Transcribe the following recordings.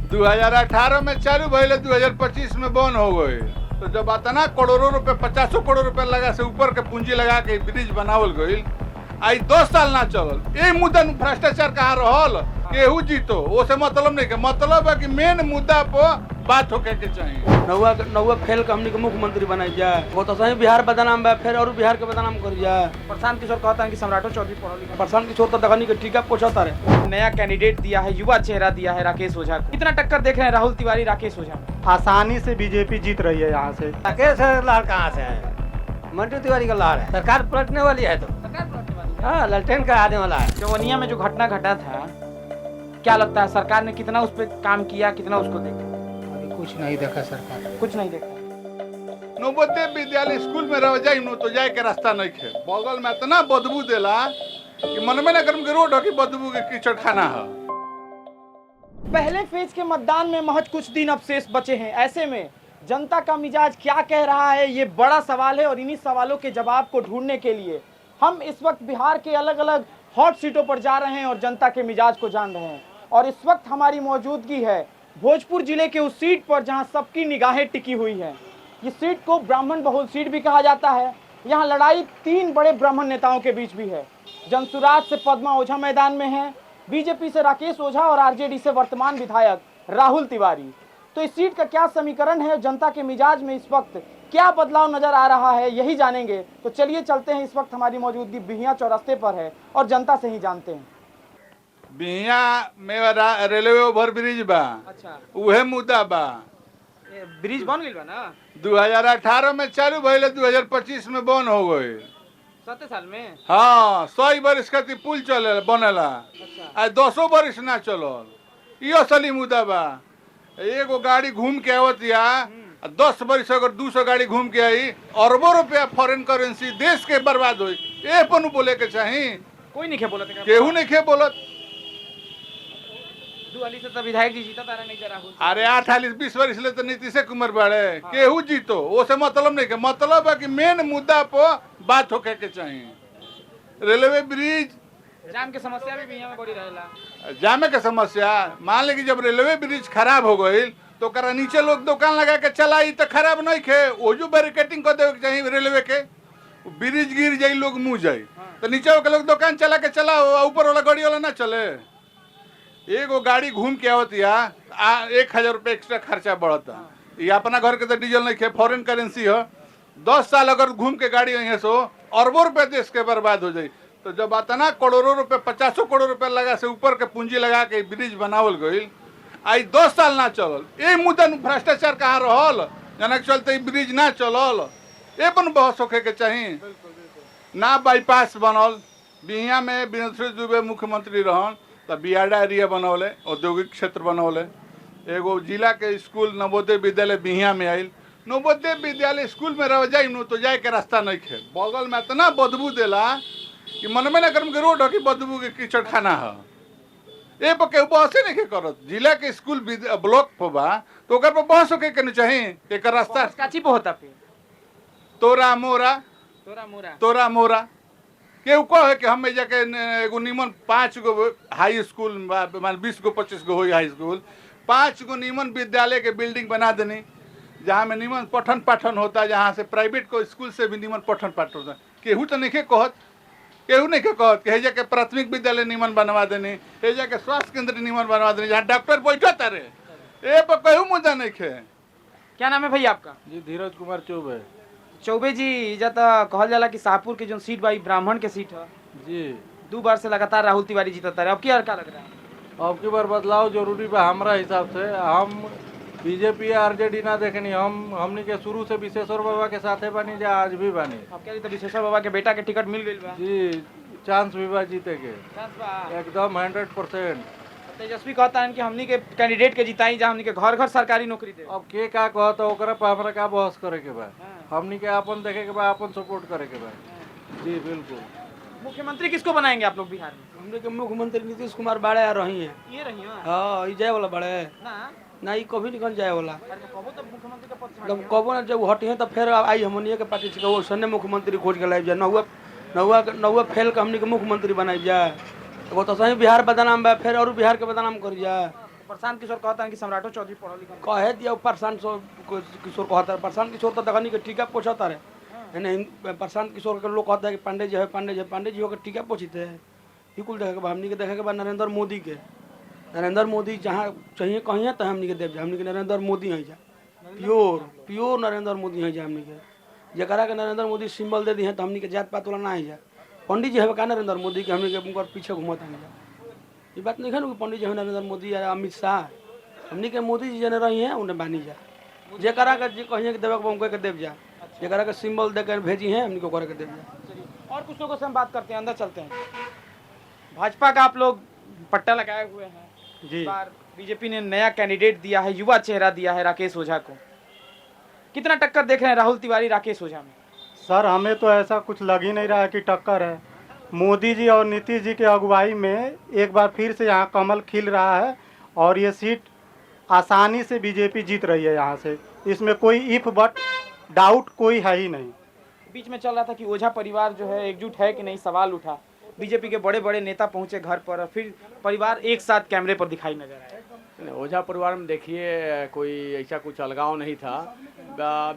2018 में चालू भइले 2025 में बंद हो गई। तो जब इतना करोड़ों रुपए 50 करोड़ रुपए लगा से ऊपर के पूंजी लगा के ब्रिज बनावल गई, आई 10 साल ना चलल। ये मुद्दा भ्रष्टाचार कहाँ रहल? केहू जीतो ओसे मतलब नहीं के, मतलब है कि मेन मुद्दा पर बात होके के चाहिए। नौवा फेल के हमनी के मुख्यमंत्री बनाई जाए, वो तो सही बिहार बदनाम बा, फिर और बिहार के बदनाम कर जाए। प्रशांत किशोर कहता है कि सम्राटो चौधरी पढ़ा लिखा। प्रशांत किशोर तो दखनी के टीका पोछता रहे। नया कैंडिडेट दिया है, युवा चेहरा दिया है राकेश ओझा को। कितना टक्कर देख रहे हैं राहुल तिवारी राकेश ओझा? आसानी से बीजेपी जीत रही है यहाँ से। राकेश लाल कहाँ से है? मंटू तिवारी का लाल है। सरकार पलटने वाली है तो सरकार पलटने वाली है। हाँ, ललटेन का आने वाला है। जवनिया में जो घटना घटा था, क्या लगता है सरकार ने कितना उस पर काम किया, कितना उसको देखा? अभी कुछ नहीं देखा सरकार, कुछ नहीं देखा। नवोदय विद्यालय स्कूल में रह जाई नो तो जाए के रास्ता नहीं खे। बगल में इतना बदबू देला कि मन में ना गर्म के रोड हो कि बदबू के कीचड़ खाना है। पहले फेज के मतदान में महज कुछ दिन अब शेष बचे हैं। ऐसे में जनता का मिजाज क्या कह रहा है, ये बड़ा सवाल है। और इन्हीं सवालों के जवाब को ढूंढने के लिए हम इस वक्त बिहार के अलग अलग हॉट सीटों पर जा रहे हैं और जनता के मिजाज को जान रहे हैं। और इस वक्त हमारी मौजूदगी है भोजपुर जिले के उस सीट पर जहां सबकी निगाहें टिकी हुई हैं। इस सीट को ब्राह्मण बहुल सीट भी कहा जाता है। यहाँ लड़ाई 3 बड़े ब्राह्मण नेताओं के बीच भी है। जनसुराज से पद्मा ओझा मैदान में है, बीजेपी से राकेश ओझा और आरजेडी से वर्तमान विधायक राहुल तिवारी। तो इस सीट का क्या समीकरण है, जनता के मिजाज में इस वक्त क्या बदलाव नजर आ रहा है, यही जानेंगे। तो चलिए चलते हैं। इस वक्त हमारी मौजूदगी बिहिया चौरास्ते पर है और जनता से ही जानते हैं। बिहिया में रेलवे ओवर ब्रिज बा। अच्छा, उहे मुद्दा बा। ब्रिज बन गई बा ना? 2018 में चालू भइले 2025 में बंद हो गई। 7 साल में? हाँ, 100 बरिस खातिर पुल चले बनेला। अच्छा। आज 200 बरिस ना चलल। यो असली मुद्दा बा। एगो गाड़ी घूम के आवत या 10 बरिस अगर 200 गाड़ी घूम के आई, अरबों रुपया फॉरेन करेंसी देश के बर्बाद हुई। ए पनु बोले के चाही, कोई नहीं खे बोलत है। केहू नहीं खे बोलत। दुआली से तो विधायक जी जीता तारा नहीं जरा। अरे 28-20 वर्ष ले तो नीतीश कुमार बाड़े। केहू जीतो ओसे मतलब नहीं के, मतलब है कि मेन मुद्दा पर बात होके के चाहिए। रेलवे ब्रिज जाम के समस्या भी यहाँ में बड़ी रहेला। जामे के समस्या मान ले कि जब रेलवे ब्रिज खराब हो गई तो करा नीचे लोग दुकान लगा के चलाई तो खराब नहीं खे। ओजू बैरिकेटिंग कर देवे के चाहिए रेलवे के। ब्रिज गिर जाई लोग मुँह जाई तो नीचे के लोग दुकान चला के चला, ऊपर वाला गाड़ी वाला ना चले। एगो गाड़ी घूम के आवत या 1000 रुपये एक्स्ट्रा खर्चा बढ़ता। ये अपना घर के तो डीजल नहीं खे, फॉरेन करेंसी है। 10 साल अगर घूम के गाड़ी यहाँ से अरबों रुपये देश के बर्बाद हो जाए। तो जब इतना करोड़ों रुपए 50 करोड़ रुपए लगा से ऊपर के पूंजी लगा के ब्रिज बनावल गई, आई 10 साल ना चलल। ये मुद्दा भ्रष्टाचार कहाँ रहल? जना के चलते ब्रिज ना चलल, ये पर बहस होके के चाहिए ना। बाईपास बनल बिहिया में, विनोद दुबे मुख्यमंत्री रहन तो बियाडा एरिया बनौले, औद्योगिक क्षेत्र बनौले। एगो जिला के स्कूल नवोदय विद्यालय बिहिया में आयल। नवोदय विद्यालय स्कूल में रह जाई नो तो जाए के रास्ता नहीं खे। बगल में इतना बदबू देला कि मन में ना गर्म के रोड हो कि बदबू के कीचड़ खाना है। ये पर केहू बहस नहीं के करत। जिला के स्कूल ब्लॉक पर बा तो ओकर पर बहस होके के चाहिए कि रास्ता काची पे होता पे तोरा मोरा तोरा मोरा केहू कहे कि हम जाके एगो नीमन 5 गो हाई स्कूल मान 20 गो 25 गो हो हाई स्कूल, 5 गो नीमन विद्यालय के बिल्डिंग बना देनी जहाँ में नीमन पठन पाठन होता, जहाँ से प्राइवेट को स्कूल से भी नीमन पठन पाठन होता। केहू तो नहीं कहत, केहू नहीं कहत कि जाके प्राथमिक विद्यालय नीमन बनवा देनी, हे जाके स्वास्थ्य केंद्र नीमन बनवा देनी जहाँ डॉक्टर बैठा तारे। ए पर कहू मुद्दा नहीं खे। क्या नाम है भैया आपका? जी धीरज कुमार चौबे। चौबे जी, जब कहल जाला कि शाहपुर के जो सीट भाई ब्राह्मण के सीट है जी, 2 बार से लगातार राहुल तिवारी जीतता रहे। अब क्या लग रहा है? अब की बार बदलाव जरूरी बा हमारा हिसाब से। हम बीजेपी आरजेडी ना देखनी, हमनी के शुरू से विशेश्वर बाबा के साथे बानी जा, आज भी बानी। अब क्या तो विशेश्वर बाबा के बेटा के टिकट मिल गई बा जी, चांस भी बा जीते के बा। एकदम 100%। तेजस्वी कहता है कि हमनी के कैंडिडेट के जिताई जा, हमनी के घर घर सरकारी नौकरी दे। अब के का कहता ओकरा पर हमरा का बहस करे के बा। हमनी के अपन देखे के बा, अपन सपोर्ट करे के बा। जी बिल्कुल। मुख्यमंत्री किसको बनाएंगे आप लोग बिहार में? हमने के मुख्यमंत्री नीतीश कुमार बाड़े आ रही है। ये रही है हाँ, जाए वाला बड़े ना? ना, ये कभी निकल जाए वाला। कबो तो मुख्यमंत्री का पद से जब कबो ना जब हटे हैं तो फिर आई हमनिया के पार्टी से वो सन्ने मुख्यमंत्री खोज के लाइब जाए। नौवा फेल के हमनी के मुख्यमंत्री बनाई जाए, वो तो सही बिहार बदनाम बा, फिर और बिहार के बदनाम कर जाए। प्रशांत किशोर कहता है कि सम्राटो चौधरी पढ़ा लिखा कहे दिया प्रशांत किशोर कहता है, प्रशांत किशोर तो देखनी के टीका पोछता रहे नहीं, प्रशांत किशोर के लोग कहता है कि पांडे जी है, पांडे जी होकर टीका पोछते हैं। ही कुल देखे के बाद हमनी के देखे के बाद नरेंद्र मोदी के, नरेंद्र मोदी जहाँ चाहिए कहीं तो हमनी के देव जा, हमनी के नरेंद्र मोदी हैं जा, प्योर नरेंद्र मोदी हैं जा हमनी के। जरा के नरेंद्र मोदी सिंबल दे दी है तो हमनी के जात पात वाला ना है जा। पंडित जी है का नरेंद्र मोदी के हमनी के उनकर पीछे घूमता है जा। ये बात नहीं है ना कि पंडित जी है नरेंद्र मोदी या अमित शाह, हमनी के मोदी जी जने रही हैं उन्हें बानी जा। जरा का जी कहिए कि देवे उनको के देव जा, जरा के सिंबल देकर भेजी हैं हमनी को करे के देव जा। और कुछ लोगों से हम बात करते हैं, अंदर चलते हैं। भाजपा का आप लोग पट्टा लगाए हुए हैं जी। इस बार बीजेपी ने नया कैंडिडेट दिया है, युवा चेहरा दिया है राकेश ओझा को। कितना टक्कर देख रहे हैं राहुल तिवारी राकेश ओझा में? सर हमें तो ऐसा कुछ लग ही नहीं रहा है कि टक्कर है। मोदी जी और नीतीश जी के अगुवाई में एक बार फिर से यहाँ कमल खिल रहा है और ये सीट आसानी से बीजेपी जीत रही है यहाँ से, इसमें कोई इफ बट डाउट कोई है ही नहीं। बीच में चल रहा था कि ओझा परिवार जो है एकजुट है कि नहीं, सवाल उठा। बीजेपी के बड़े बड़े नेता पहुंचे घर पर, फिर परिवार एक साथ कैमरे पर दिखाई नजर आया। ओझा परिवार में देखिए कोई ऐसा कुछ अलगाव नहीं था,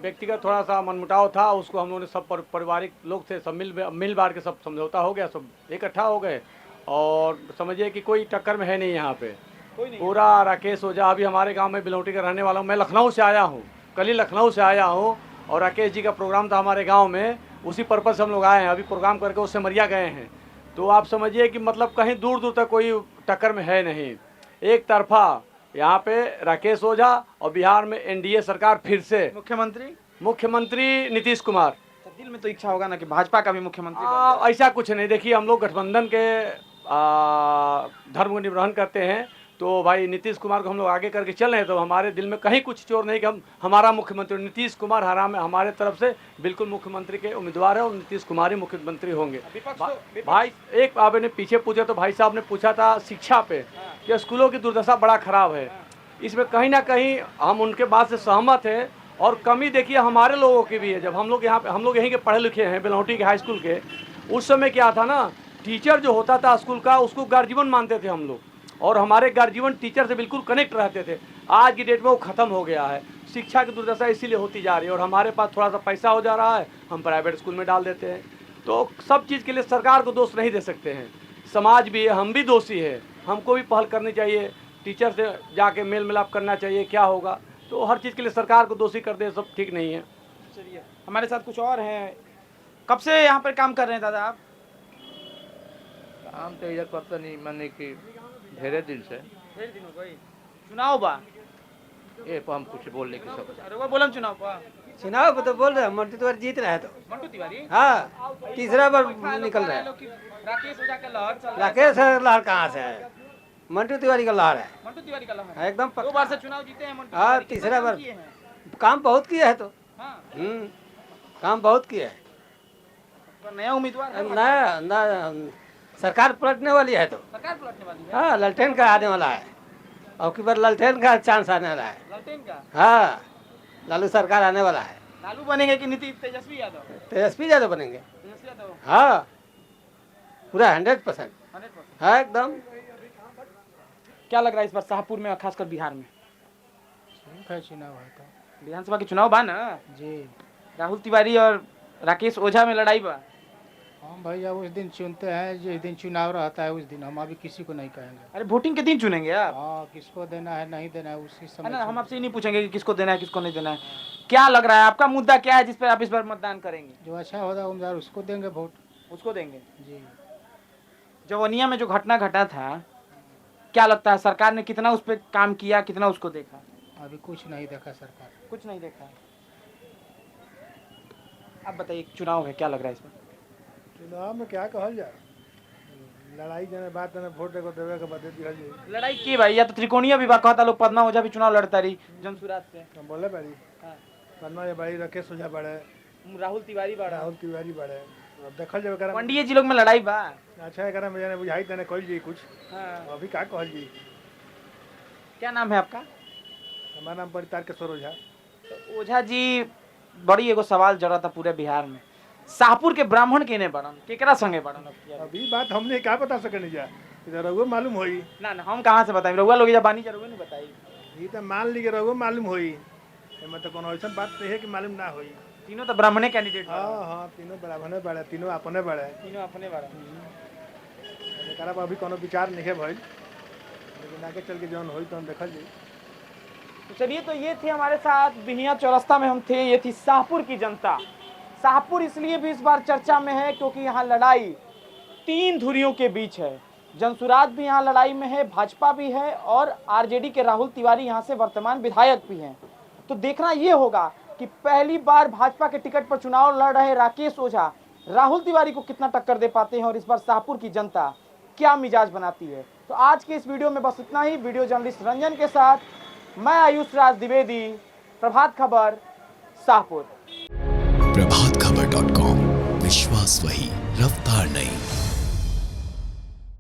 व्यक्तिगत थोड़ा सा मनमुटाव था, उसको हम लोगों ने सब पारिवारिक लोग थे, सब मिल बार के सब समझौता हो गया, सब इकट्ठा हो गए और समझिए कि कोई टक्कर में है नहीं यहाँ पे। पूरा राकेश ओझा अभी हमारे गांव में बिलौटी का रहने वाला हूँ, मैं लखनऊ से आया हूँ, कल ही लखनऊ से आया हूँ और राकेश जी का प्रोग्राम था हमारे गाँव में, उसी पर्पज़ से हम लोग आए हैं। अभी प्रोग्राम करके उससे मरिया गए हैं, तो आप समझिए कि मतलब कहीं दूर दूर तक कोई टक्कर में है नहीं, एक तरफा यहाँ पे राकेश ओझा और बिहार में एनडीए सरकार फिर से। मुख्यमंत्री नीतीश कुमार। तो दिल में तो इच्छा होगा ना कि भाजपा का भी मुख्यमंत्री? ऐसा कुछ नहीं, देखिए हम लोग गठबंधन के धर्म को निवर्हन करते हैं, तो भाई नीतीश कुमार को हम लोग आगे करके चल रहे हैं, तो हमारे दिल में कहीं कुछ चोर नहीं कि हमारा मुख्यमंत्री नीतीश कुमार हमारे तरफ से बिल्कुल मुख्यमंत्री के उम्मीदवार है और नीतीश कुमार ही मुख्यमंत्री होंगे। भाई एक आपने पीछे पूछा तो भाई साहब ने पूछा था शिक्षा पे कि स्कूलों की दुर्दशा बड़ा खराब है, इसमें कहीं ना कहीं हम उनके बात से सहमत हैं और कमी देखिए हमारे लोगों की भी है। जब हम लोग यहाँ पे, हम लोग यहीं के पढ़े लिखे हैं, बिलौटी के हाई स्कूल के, उस समय क्या था ना, टीचर जो होता था स्कूल का उसको गार्जियन मानते थे हम लोग और हमारे गार्जियन टीचर से बिल्कुल कनेक्ट रहते थे। आज की डेट में वो ख़त्म हो गया है, शिक्षा की दुर्दशा इसीलिए होती जा रही है और हमारे पास थोड़ा सा पैसा हो जा रहा है, हम प्राइवेट स्कूल में डाल देते हैं। तो सब चीज़ के लिए सरकार को दोष नहीं दे सकते हैं, समाज भी है, हम भी दोषी है, हमको भी पहल करनी चाहिए, टीचर से जाके मेल मिलाप करना चाहिए, क्या होगा। तो हर चीज़ के लिए सरकार को दोषी कर दे, सब ठीक नहीं है। चलिए हमारे साथ कुछ और हैं। कब से यहाँ पर काम कर रहे हैं दादा आप? काम तो इधर करता नहीं, मैंने कि ढेरे दिन से। ढेर दिन हो गई। चुनाव बा ये पर हम कुछ बोल लेके सब अरे वो बोलम चुनाव बा। चुनाव पर तो बोल रहे हैं, मंटू तिवारी जीत रहा है तो। मंटू तिवारी? हाँ, तीसरा बार निकल रहा है। राकेश ओझा का लहर चल रहा है। राकेश लहर कहाँ से है? मंटू तिवारी का लहर है। मंटू तिवारी का लहर है एकदम 2 बार से चुनाव जीते हैं मंटू। हाँ, तीसरा बार काम बहुत किया है तो। हाँ। काम बहुत किया है। तो नया उम्मीदवार है? नया सरकार पलटने वाली है तो। सरकार पलटने वाली है? हाँ, ललटेन का आने वाला है, और की बार ललटेन का चांस आने वाला है। ललटेन का? हाँ, लालू सरकार आने वाला है। लालू बनेंगे कि नीतीश तेजस्वी यादव? तेजस्वी यादव बनेंगे। तेजस्वी यादव? हाँ, पूरा 100%। 100%? हाँ एकदम। क्या लग रहा है इस बार शाहपुर में, खासकर बिहार में? चुनाव है तो विधानसभा के चुनाव बा ना जी। राहुल तिवारी और राकेश ओझा में लड़ाई बा। हम भैया उस दिन चुनते हैं जिस दिन चुनाव रहता है, उस दिन हम अभी किसी को नहीं कहेंगे। अरे वोटिंग के दिन चुनेंगे आप? हाँ, किसको देना है नहीं देना है उसी है समय। ना, हम आपसे ही नहीं पूछेंगे कि किसको देना है किसको नहीं देना है। क्या लग रहा है आपका मुद्दा क्या है जिस पर आप इस बार मतदान करेंगे? जो अच्छा होगा उम्मीदवार उसको देंगे वोट। उसको देंगे जी। जवनिया में जो घटना घटा था, क्या लगता है सरकार ने कितना उस पर काम किया, कितना उसको देखा? अभी कुछ नहीं देखा सरकार। कुछ नहीं देखा। आप बताइए, चुनाव है, क्या लग रहा है इस पर? चुनाव में क्या कहल जाए, लड़ाई जने बात ने वोट को देवे के बदे दिहल जाए। लड़ाई की भाई, या तो त्रिकोणीय विभाग कहता लोग, पद्मा ओझा भी चुनाव लड़ता रही जनसुराज से। हम बोले बड़ी पद्मा ये बड़ी राकेश ओझा बड़े, राहुल तिवारी बड़ा, राहुल तिवारी बड़े। अब देखल जाए करा पंडित जी लोग में लड़ाई बा। अच्छा है करा मुझे बुझाई तने कहल जी कुछ। हाँ। अभी का कहल जी। क्या नाम है आपका? हमारा नाम परितार किशोर ओझा। तो ओझा जी, बड़ी एगो सवाल जरा था पूरे बिहार में, शाहपुर के ब्राह्मण केने बड़न, केकरा संगे बड़न? अभी बात हमने क्या बता सके नहीं जा। इधर रहुआ मालूम होई ना ना हम कहाँ से बताएं, रउआ लोग जब बानी रउआ नहीं बताई। ये तो मान ली के रहुआ मालूम होई एमे तो कोनो ऐसा बात नहीं है कि मालूम ना होई। तीनों तो ब्राह्मणे कैंडिडेट हाँ हाँ तीनों बराबर बड़े तीनों अपने बड़े तीनों अपने बारे एकरा अभी कोनो विचार नहीं है भाई, लेकिन आगे चल के जौन होई तो हम देखल जाई। तो चलिए, तो ये थे हमारे साथ बिहिया चौरस्ता में हम थे, ये थी शाहपुर की जनता। शाहपुर इसलिए भी इस बार चर्चा में है क्योंकि यहाँ लड़ाई 3 धुरियों के बीच है। जनसुराज भी यहाँ लड़ाई में है, भाजपा भी है और आरजेडी के राहुल तिवारी यहाँ से वर्तमान विधायक भी हैं। तो देखना ये होगा कि पहली बार भाजपा के टिकट पर चुनाव लड़ रहे राकेश ओझा राहुल तिवारी को कितना टक्कर दे पाते हैं और इस बार शाहपुर की जनता क्या मिजाज बनाती है। तो आज के इस वीडियो में बस इतना ही। वीडियो जर्नलिस्ट रंजन के साथ मैं आयुष राज द्विवेदी, प्रभात खबर, शाहपुर। प्रभातखबर.com, विश्वास वही, रफ्तार नहीं।